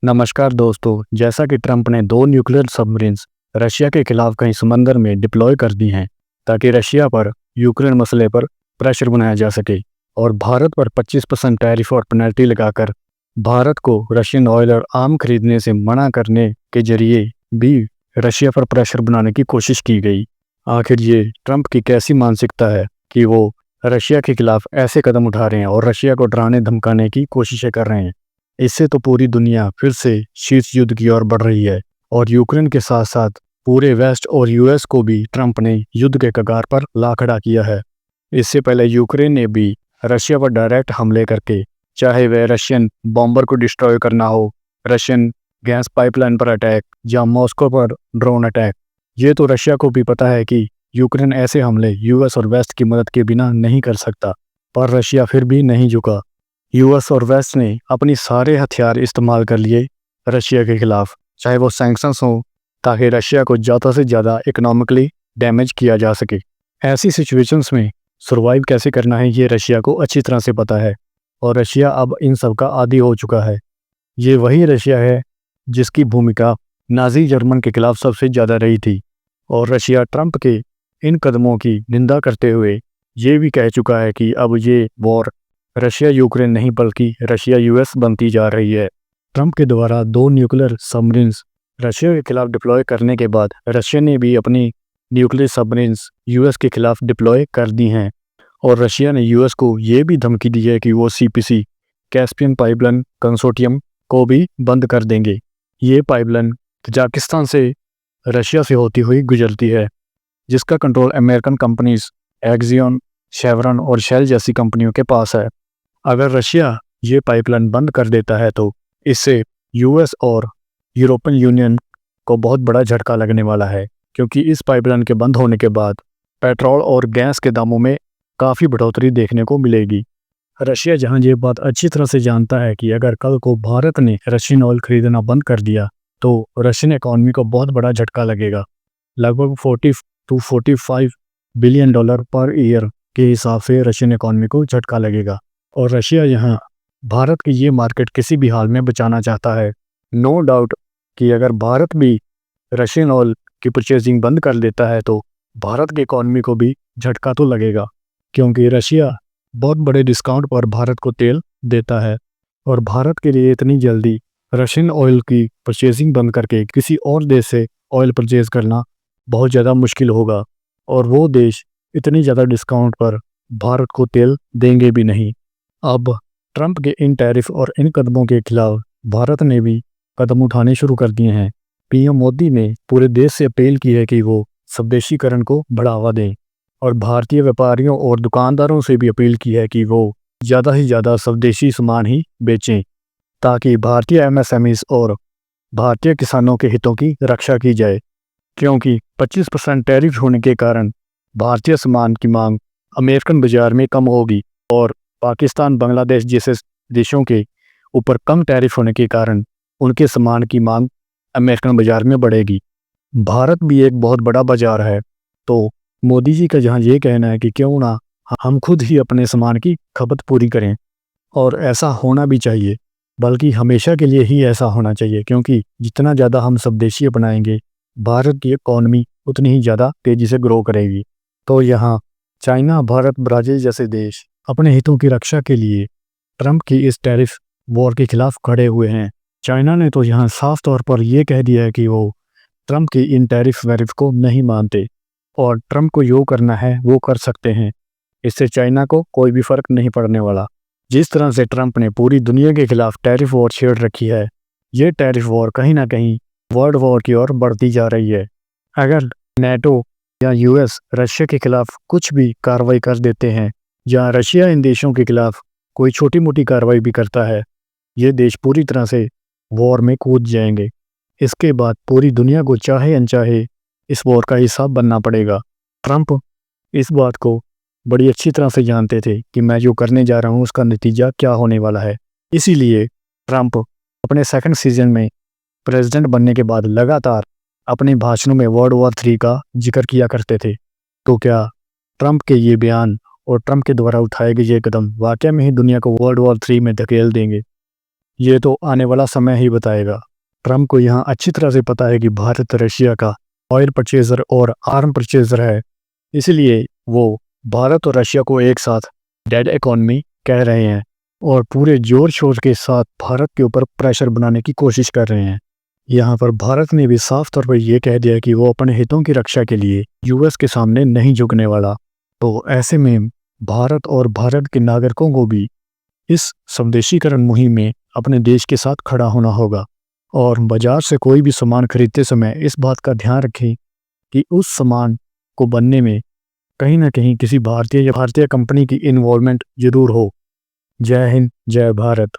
नमस्कार दोस्तों, जैसा कि ट्रंप ने दो न्यूक्लियर सबमरीन्स रशिया के खिलाफ कहीं समंदर में डिप्लॉय कर दी हैं ताकि रशिया पर यूक्रेन मसले पर प्रेशर बनाया जा सके और भारत पर 25% टैरिफ और पेनल्टी लगाकर भारत को रशियन ऑयल और आम खरीदने से मना करने के जरिए भी रशिया पर प्रेशर बनाने की कोशिश की गई। आखिर ये ट्रंप की कैसी मानसिकता है कि वो रशिया के खिलाफ ऐसे कदम उठा रहे हैं और रशिया को डराने धमकाने की कोशिशें कर रहे हैं। इससे तो पूरी दुनिया फिर से शीर्ष युद्ध की ओर बढ़ रही है और यूक्रेन के साथ साथ पूरे वेस्ट और यूएस को भी ट्रंप ने युद्ध के कगार पर ला खड़ा किया है। इससे पहले यूक्रेन ने भी रशिया पर डायरेक्ट हमले करके, चाहे वह रशियन बॉम्बर को डिस्ट्रॉय करना हो, रशियन गैस पाइपलाइन पर अटैक या मॉस्को पर ड्रोन अटैक, ये तो रशिया को भी पता है कि यूक्रेन ऐसे हमले यूएस और वेस्ट की मदद के बिना नहीं कर सकता, पर रशिया फिर भी नहीं झुका। यूएस और वेस्ट ने अपनी सारे हथियार इस्तेमाल कर लिए रशिया के खिलाफ, चाहे वो सैंक्शंस हो, ताकि रशिया को ज़्यादा से ज़्यादा इकोनॉमिकली डैमेज किया जा सके। ऐसी सिचुएशंस में सर्वाइव कैसे करना है ये रशिया को अच्छी तरह से पता है और रशिया अब इन सब का आदी हो चुका है। ये वही रशिया है जिसकी भूमिका नाजी जर्मन के खिलाफ सबसे ज़्यादा रही थी और रशिया ट्रंप के इन कदमों की निंदा करते हुए ये भी कह चुका है कि अब ये वॉर रशिया यूक्रेन नहीं बल्कि रशिया यूएस बनती जा रही है। ट्रंप के द्वारा दो न्यूक्लियर सबमरीन्स रशिया के खिलाफ डिप्लॉय करने के बाद रशिया ने भी अपनी न्यूक्लियर सबमरीन्स यूएस के खिलाफ डिप्लॉय कर दी हैं और रशिया ने यूएस को ये भी धमकी दी है कि वो सीपीसी कैस्पियन पाइपलाइन कंसोर्टियम को भी बंद कर देंगे। ये पाइपलाइन तजाकिस्तान से रशिया से होती हुई गुजरती है, जिसका कंट्रोल अमेरिकन कंपनीज एक्सियन, शेवरन और शेल जैसी कंपनियों के पास है। अगर रशिया ये पाइपलाइन बंद कर देता है तो इससे यूएस और यूरोपियन यूनियन को बहुत बड़ा झटका लगने वाला है, क्योंकि इस पाइपलाइन के बंद होने के बाद पेट्रोल और गैस के दामों में काफ़ी बढ़ोतरी देखने को मिलेगी। रशिया जहां ये बात अच्छी तरह से जानता है कि अगर कल को भारत ने रशियन ऑयल खरीदना बंद कर दिया तो रशियन इकॉनमी को बहुत बड़ा झटका लगेगा। लगभग 40 to 45 billion dollar per year के हिसाब से रशियन इकॉनमी को झटका लगेगा और रशिया यहाँ भारत की ये मार्केट किसी भी हाल में बचाना चाहता है। नो डाउट कि अगर भारत भी रशियन ऑयल की परचेजिंग बंद कर देता है तो भारत की इकॉनमी को भी झटका तो लगेगा, क्योंकि रशिया बहुत बड़े डिस्काउंट पर भारत को तेल देता है और भारत के लिए इतनी जल्दी रशियन ऑयल की परचेजिंग बंद करके किसी और देश से ऑयल परचेज करना बहुत ज़्यादा मुश्किल होगा और वो देश इतनी ज़्यादा डिस्काउंट पर भारत को तेल देंगे भी नहीं। अब ट्रंप के इन टैरिफ और इन कदमों के खिलाफ भारत ने भी कदम उठाने शुरू कर दिए हैं। पीएम मोदी ने पूरे देश से अपील की है कि वो स्वदेशीकरण को बढ़ावा दें और भारतीय व्यापारियों और दुकानदारों से भी अपील की है कि वो ज़्यादा से ज़्यादा स्वदेशी सामान ही बेचें, ताकि भारतीय एमएसएमईज और भारतीय किसानों के हितों की रक्षा की जाए, क्योंकि 25% टैरिफ होने के कारण भारतीय सामान की मांग अमेरिकन बाजार में कम होगी और पाकिस्तान, बांग्लादेश जैसे देशों के ऊपर कम टैरिफ होने के कारण उनके सामान की मांग अमेरिकन बाजार में बढ़ेगी। भारत भी एक बहुत बड़ा बाजार है, तो मोदी जी का जहाँ ये कहना है कि क्यों ना हम खुद ही अपने सामान की खपत पूरी करें, और ऐसा होना भी चाहिए, बल्कि हमेशा के लिए ही ऐसा होना चाहिए, क्योंकि जितना ज़्यादा हम स्वदेशी अपनाएंगे भारत की इकॉनमी उतनी ही ज़्यादा तेज़ी से ग्रो करेगी। तो यहाँ चाइना, भारत, ब्राज़ील जैसे देश अपने हितों की रक्षा के लिए ट्रंप की इस टैरिफ वॉर के खिलाफ खड़े हुए हैं। चाइना ने तो यहाँ साफ तौर पर यह कह दिया है कि वो ट्रंप की इन टैरिफ वैरिफ को नहीं मानते और ट्रंप को जो करना है वो कर सकते हैं। इससे चाइना को कोई भी फर्क नहीं पड़ने वाला। जिस तरह से ट्रंप ने पूरी दुनिया के खिलाफ टैरिफ वॉर छेड़ रखी है, ये टैरिफ वॉर कहीं ना कहीं वर्ल्ड वॉर की ओर बढ़ती जा रही है। अगर नेटो या यूएस रशिया के खिलाफ कुछ भी कार्रवाई कर देते हैं या रशिया इन देशों के खिलाफ कोई छोटी मोटी कार्रवाई भी करता है, ये देश पूरी तरह से वॉर में कूद जाएंगे। इसके बाद पूरी दुनिया को चाहे अनचाहे इस वॉर का हिस्सा बनना पड़ेगा। ट्रंप इस बात को बड़ी अच्छी तरह से जानते थे कि मैं जो करने जा रहा हूँ उसका नतीजा क्या होने वाला है। इसीलिए ट्रंप अपने सेकंड सीजन में प्रेसिडेंट बनने के बाद लगातार अपने भाषणों में वर्ल्ड वॉर 3 का जिक्र किया करते थे। तो क्या ट्रंप के ये बयान और ट्रंप के द्वारा उठाए गए ये कदम वाकई में ही दुनिया को वर्ल्ड वॉर 3 में धकेल देंगे? ये तो आने वाला समय ही बताएगा। ट्रंप को यहाँ अच्छी तरह से पता है कि भारत रशिया का ऑयल परचेजर और आर्म परचेजर है, इसलिए वो भारत और रशिया को एक साथ डेड इकोनॉमी कह रहे हैं और पूरे जोर शोर के साथ भारत के ऊपर प्रेशर बनाने की कोशिश कर रहे हैं। यहाँ पर भारत ने भी साफ तौर पर यह कह दिया कि वो अपने हितों की रक्षा के लिए यूएस के सामने नहीं झुकने वाला। तो ऐसे में भारत और भारत के नागरिकों को भी इस स्वदेशीकरण मुहिम में अपने देश के साथ खड़ा होना होगा और बाजार से कोई भी सामान खरीदते समय इस बात का ध्यान रखें कि उस सामान को बनने में कहीं ना कहीं किसी भारतीय या भारतीय कंपनी की इन्वॉल्वमेंट जरूर हो। जय हिंद, जय भारत।